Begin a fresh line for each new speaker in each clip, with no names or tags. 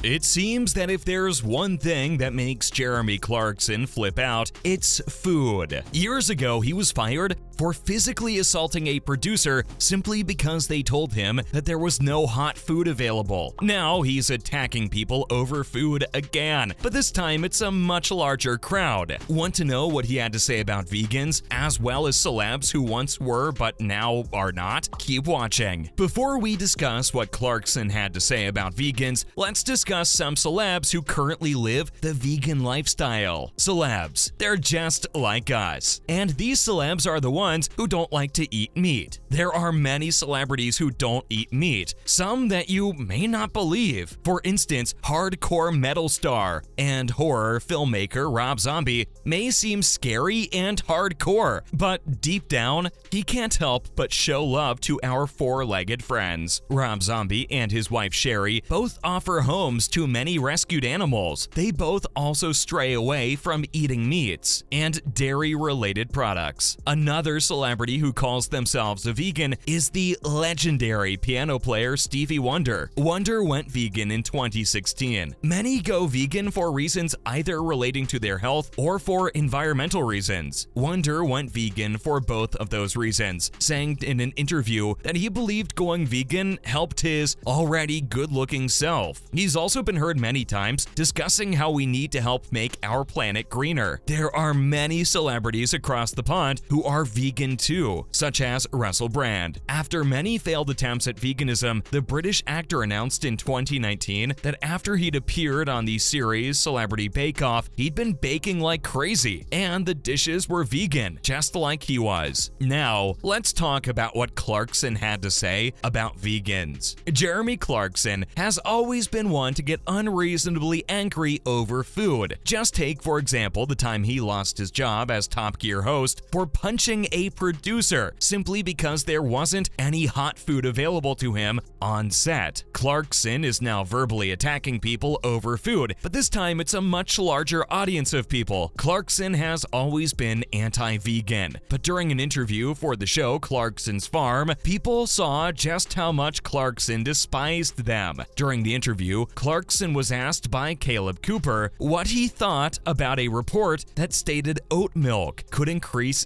It seems that if there's one thing that makes Jeremy Clarkson flip out, it's food. Years ago, he was fired for physically assaulting a producer simply because they told him that there was no hot food available. Now he's attacking people over food again, but this time it's a much larger crowd. Want to know what he had to say about vegans, as well as celebs who once were but now are not? Keep watching. Before we discuss what Clarkson had to say about vegans, let's discuss some celebs who currently live the vegan lifestyle. Celebs, they're just like us. And these celebs are the ones who don't like to eat meat. There are many celebrities who don't eat meat, some that you may not believe. For instance, hardcore metal star and horror filmmaker Rob Zombie may seem scary and hardcore, but deep down, he can't help but show love to our four-legged friends. Rob Zombie and his wife Sherry both offer homes to many rescued animals. They both also stray away from eating meats and dairy-related products. Another celebrity who calls themselves a vegan is the legendary piano player Stevie Wonder. Wonder went vegan in 2016. Many go vegan for reasons either relating to their health or for environmental reasons. Wonder went vegan for both of those reasons, saying in an interview that he believed going vegan helped his already good-looking self. He's also been heard many times discussing how we need to help make our planet greener. There are many celebrities across the pond who are vegan too, such as Russell Brand. After many failed attempts at veganism, the British actor announced in 2019 that after he'd appeared on the series Celebrity Bake Off, he'd been baking like crazy, and the dishes were vegan, just like he was. Now, let's talk about what Clarkson had to say about vegans. Jeremy Clarkson has always been one to get unreasonably angry over food. Just take, for example, the time he lost his job as Top Gear host for punching a producer simply because there wasn't any hot food available to him on set. Clarkson is now verbally attacking people over food, but this time it's a much larger audience of people. Clarkson has always been anti-vegan, but during an interview for the show Clarkson's Farm, people saw just how much Clarkson despised them. During the interview, Clarkson was asked by Caleb Cooper what he thought about a report that stated oat milk could increase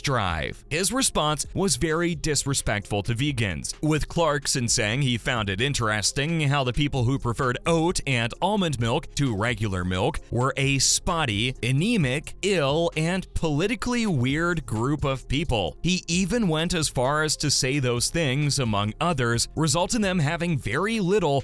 drive. His response was very disrespectful to vegans, with Clarkson saying he found it interesting how the people who preferred oat and almond milk to regular milk were a spotty, anemic, ill, and politically weird group of people. He even went as far as to say those things, among others, result in them having very little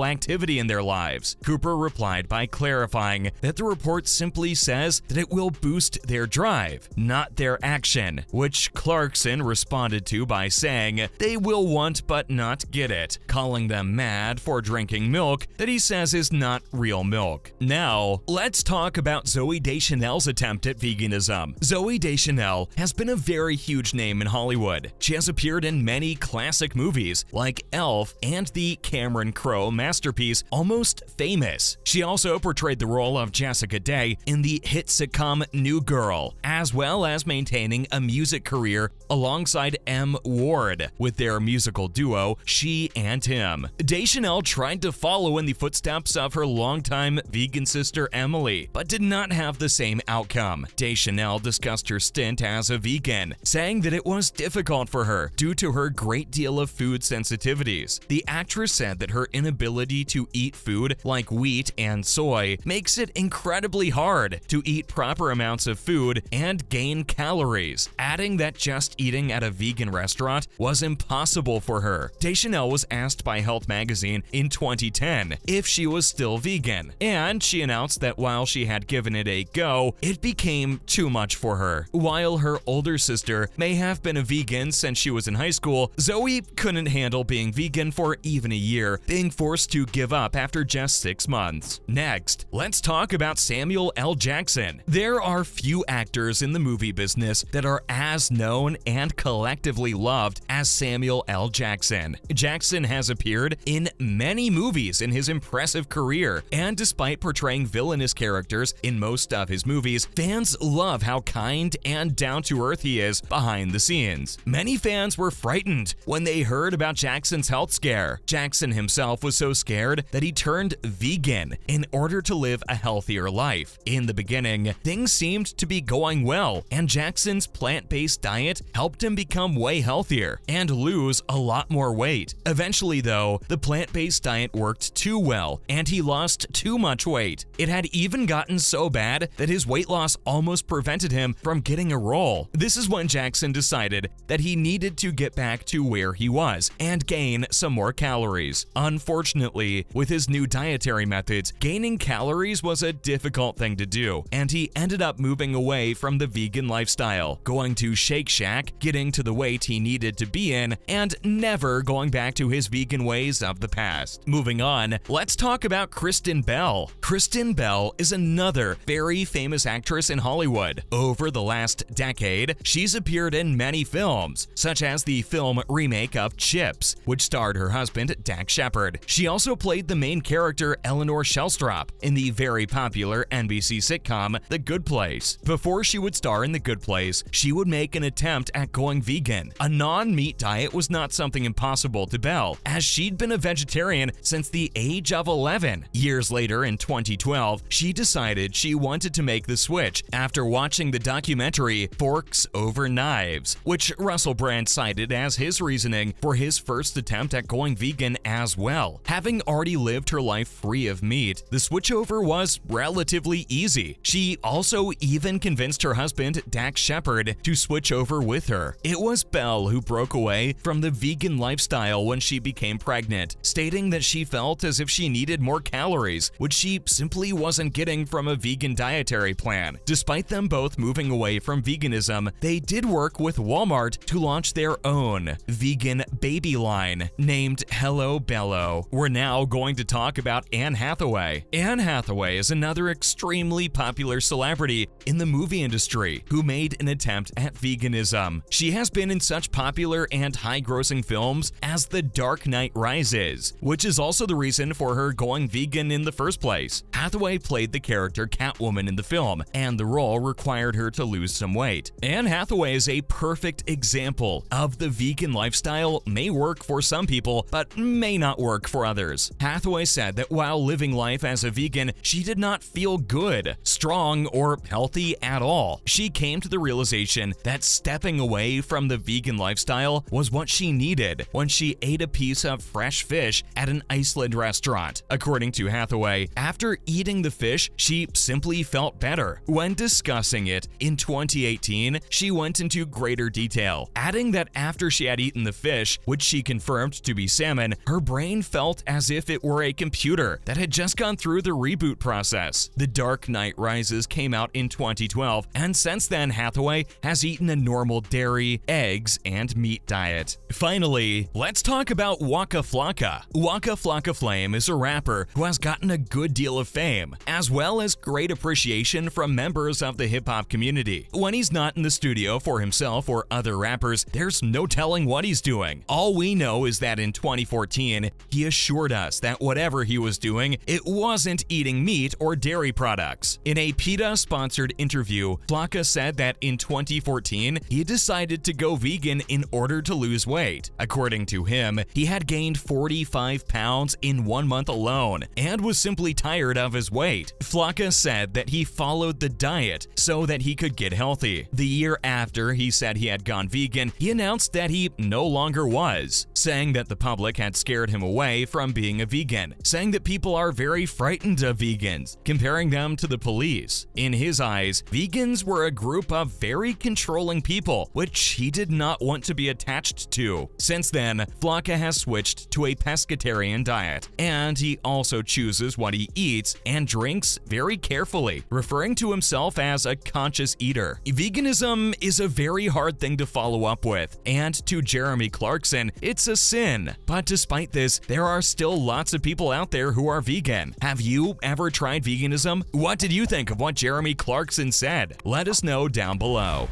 activity in their lives. Cooper replied by clarifying that the report simply says that it will boost their drive, not their action, which Clarkson responded to by saying they will want but not get it, calling them mad for drinking milk that he says is not real milk. Now, let's talk about Zooey Deschanel's attempt at veganism. Zooey Deschanel has been a very huge name in Hollywood. She has appeared in many classic movies like Elf and the Cameron Crowe masterpiece Almost Famous. She also portrayed the role of Jessica Day in the hit sitcom New Girl, as well as maintaining a music career alongside M. Ward with their musical duo She and Him. Deschanel tried to follow in the footsteps of her longtime vegan sister Emily, but did not have the same outcome. Deschanel discussed her stint as a vegan, saying that it was difficult for her due to her great deal of food sensitivities. The actress said that her inability to eat food like wheat and soy makes it incredibly hard to eat proper amounts of food and gain calories, adding that just eating at a vegan restaurant was impossible for her. Deschanel was asked by Health magazine in 2010 if she was still vegan, and she announced that while she had given it a go, it became too much for her. While her older sister may have been a vegan since she was in high school, Zooey couldn't handle being vegan for even a year, being forced to give up after just 6 months. Next, let's talk about Samuel L. Jackson. There are few actors in the movie business that are as known and collectively loved as Samuel L. Jackson. Jackson has appeared in many movies in his impressive career, and despite portraying villainous characters in most of his movies, fans love how kind and down-to-earth he is behind the scenes. Many fans were frightened when they heard about Jackson's health scare. Jackson himself was so so scared that he turned vegan in order to live a healthier life. In the beginning, things seemed to be going well, and Jackson's plant-based diet helped him become way healthier and lose a lot more weight. Eventually, though, the plant-based diet worked too well, and he lost too much weight. It had even gotten so bad that his weight loss almost prevented him from getting a role. This is when Jackson decided that he needed to get back to where he was and gain some more calories. Unfortunately, with his new dietary methods, gaining calories was a difficult thing to do, and he ended up moving away from the vegan lifestyle, going to Shake Shack, getting to the weight he needed to be in, and never going back to his vegan ways of the past. Moving on, let's talk about Kristen Bell. Kristen Bell is another very famous actress in Hollywood. Over the last decade, she's appeared in many films, such as the film remake of Chips, which starred her husband, Dax Shepard. She also played the main character Eleanor Shellstrop in the very popular NBC sitcom The Good Place. Before she would star in The Good Place, she would make an attempt at going vegan. A non-meat diet was not something impossible to Bell, as she'd been a vegetarian since the age of 11. Years later, in 2012, she decided she wanted to make the switch after watching the documentary Forks Over Knives, which Russell Brand cited as his reasoning for his first attempt at going vegan as well. Having already lived her life free of meat, the switchover was relatively easy. She also even convinced her husband, Dax Shepard, to switch over with her. It was Bell who broke away from the vegan lifestyle when she became pregnant, stating that she felt as if she needed more calories, which she simply wasn't getting from a vegan dietary plan. Despite them both moving away from veganism, they did work with Walmart to launch their own vegan baby line named Hello Bello. We're now going to talk about Anne Hathaway. Anne Hathaway is another extremely popular celebrity in the movie industry who made an attempt at veganism. She has been in such popular and high-grossing films as The Dark Knight Rises, which is also the reason for her going vegan in the first place. Hathaway played the character Catwoman in the film, and the role required her to lose some weight. Anne Hathaway is a perfect example of the vegan lifestyle may work for some people, but may not work for others. Hathaway said that while living life as a vegan, she did not feel good, strong, or healthy at all. She came to the realization that stepping away from the vegan lifestyle was what she needed when she ate a piece of fresh fish at an Iceland restaurant. According to Hathaway, after eating the fish, she simply felt better. When discussing it in 2018, she went into greater detail, adding that after she had eaten the fish, which she confirmed to be salmon, her brain felt as if it were a computer that had just gone through the reboot process. The Dark Knight Rises came out in 2012, and since then Hathaway has eaten a normal dairy, eggs, and meat diet. Finally, let's talk about Waka Flocka. Waka Flocka Flame is a rapper who has gotten a good deal of fame, as well as great appreciation from members of the hip-hop community. When he's not in the studio for himself or other rappers, there's no telling what he's doing. All we know is that in 2014, he assured us that whatever he was doing, it wasn't eating meat or dairy products. In a PETA-sponsored interview, Flocka said that in 2014, he decided to go vegan in order to lose weight. According to him, he had gained 45 pounds in 1 month alone and was simply tired of his weight. Flocka said that he followed the diet so that he could get healthy. The year after he said he had gone vegan, he announced that he no longer was, saying that the public had scared him away from being a vegan, saying that people are very frightened of vegans, comparing them to the police. In his eyes, vegans were a group of very controlling people, which he did not want to be attached to. Since then, Flocka has switched to a pescatarian diet, and he also chooses what he eats and drinks very carefully, referring to himself as a conscious eater. Veganism is a very hard thing to follow up with, and to Jeremy Clarkson, it's a sin. But despite this, there are still lots of people out there who are vegan. Have you ever tried veganism? What did you think of what Jeremy Clarkson said? Let us know down below.